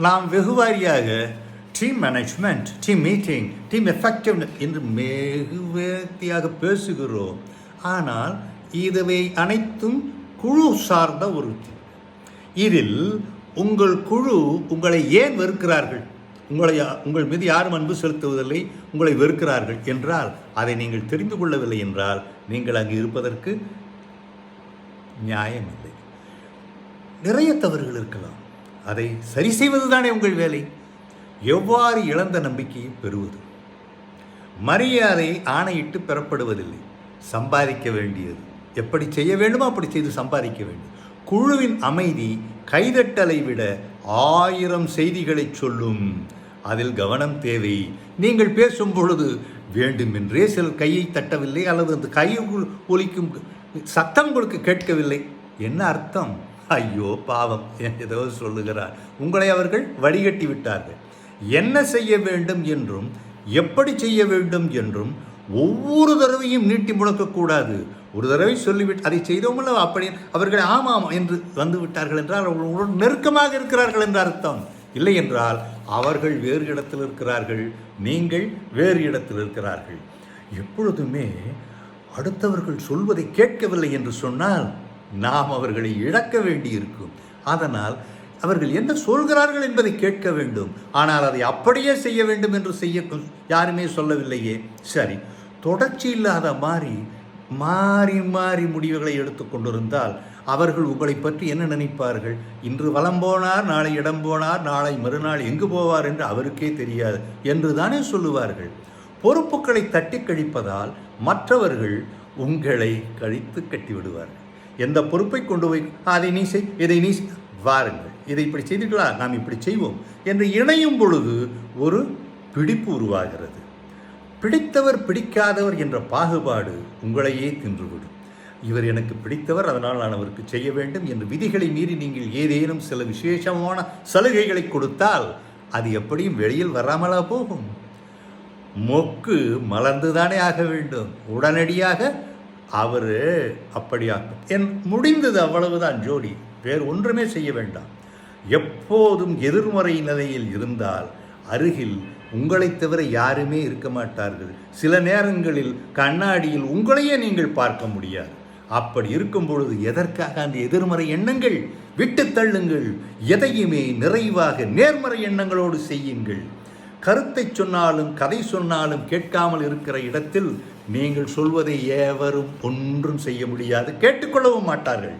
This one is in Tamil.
நாம் வெகுவாரியாக team management, team meeting, team effective என்று வெகுவாரியாக பேசுகிறோம். ஆனால் இதுவை அனைத்தும் குழு சார்ந்த ஒரு இதில் உங்கள் குழு உங்களை ஏன் வெறுக்கிறார்கள், உங்கள் மீது யாரும் அன்பு செலுத்துவதில்லை, உங்களை வெறுக்கிறார்கள் என்றால் அதை நீங்கள் தெரிந்து கொள்ளவில்லை என்றால் நீங்கள் அங்கு இருப்பதற்கு நியாயமில்லை. நிறைய தவறுகள் இருக்கலாம், அதை சரி செய்வது தானே உங்கள் வேலை. எவ்வாறு இழந்த நம்பிக்கையை பெறுவது? மரியாதை ஆணையிட்டு பெறப்படுவதில்லை, சம்பாதிக்க வேண்டியது. எப்படி செய்ய வேண்டுமோ அப்படி செய்து சம்பாதிக்க வேண்டும். குழுவின் அமைதி கைதட்டலை விட 1000 செய்திகளை சொல்லும். அதில் கவனம் தேவை. நீங்கள் பேசும் பொழுது வேண்டுமென்றே சிலர் கையை தட்டவில்லை அல்லது அந்த கையை ஒலிக்கும் சத்தம் உங்களுக்கு கேட்கவில்லை. என்ன அர்த்தம்? ஐயோ பாவம் ஏதோ சொல்லுகிறார். உங்களை அவர்கள் வடிகட்டி விட்டார்கள். என்ன செய்ய வேண்டும் என்றும் எப்படி செய்ய வேண்டும் என்றும் ஒவ்வொரு தடவையும் நீட்டி முழக்கக்கூடாது. ஒரு தடவை சொல்லிவிட்டு அதை செய்தோமல்ல அப்படி அவர்கள் ஆமாம் என்று வந்து விட்டார்கள் என்றால் அவர்களுடன் நெருக்கமாக இருக்கிறார்கள் என்ற அர்த்தம். இல்லை என்றால் அவர்கள் வேறு இடத்தில் இருக்கிறார்கள், நீங்கள் வேறு இடத்தில் இருக்கிறார்கள். எப்பொழுதுமே அடுத்தவர்கள் சொல்வதை கேட்கவில்லை என்று சொன்னால் நாம் அவர்களை இழக்க வேண்டியிருக்கும். அதனால் அவர்கள் என்ன சொல்கிறார்கள் என்பதை கேட்க வேண்டும். ஆனால் அதை அப்படியே செய்ய வேண்டும் என்று செய்ய யாருமே சொல்லவில்லையே. சரி, தொடர்ச்சி இல்லாத மாறி மாறி முடிவுகளை எடுத்துக்கொண்டிருந்தால் அவர்கள் உங்களை பற்றி என்ன நினைப்பார்கள்? இன்று வலம் போனார், நாளை இடம் போனார், நாளை மறுநாள் எங்கு போவார் என்று அவருக்கே தெரியாது என்று தானே சொல்லுவார்கள். பொறுப்புகளை தட்டி கழிப்பதால் மற்றவர்கள் உங்களை கழித்து கட்டிவிடுவார்கள். எந்த பொறுப்பை கொண்டு போய் அதை நீ செய், இதை நீ வாருங்கள், இதை இப்படி செய்துகளா, நாம் இப்படி செய்வோம் என்று இணையும் பொழுது ஒரு பிடிப்பு உருவாகிறது. பிடித்தவர் பிடிக்காதவர் என்ற பாகுபாடு உங்களையே தின்றுவிடும். இவர் எனக்கு பிடித்தவர், அதனால் நான் அவருக்கு செய்ய வேண்டும் என்று விதிகளை மீறி நீங்கள் ஏதேனும் சில விசேஷமான சலுகைகளை கொடுத்தால் அது எப்படியும் வெளியில் வராமலா போகும்? மொக்கு மலர்ந்துதானே ஆக வேண்டும். உடனடியாக அவர் அப்படியாக்கும் முடிந்தது, அவ்வளவுதான் ஜோடி, வேறு ஒன்றுமே செய்ய வேண்டாம். எப்போதும் எதிர்மறை நிலையில் இருந்தால் அருகில் உங்களை தவிர யாருமே இருக்க மாட்டார்கள். சில நேரங்களில் கண்ணாடியில் உங்களையே நீங்கள் பார்க்க முடியாது. அப்படி இருக்கும் பொழுது எதற்காக அந்த எதிர்மறை எண்ணங்கள்? விட்டு தள்ளுங்கள். எதையுமே நிறைவாக நேர்மறை எண்ணங்களோடு செய்யுங்கள். கருத்தை சொன்னாலும் கதை சொன்னாலும் கேட்காமல் இருக்கிற இடத்தில் நீங்கள் சொல்வதை எவரும் ஒன்றும் செய்ய முடியாது, கேட்டுக்கொள்ளவும் மாட்டார்கள்.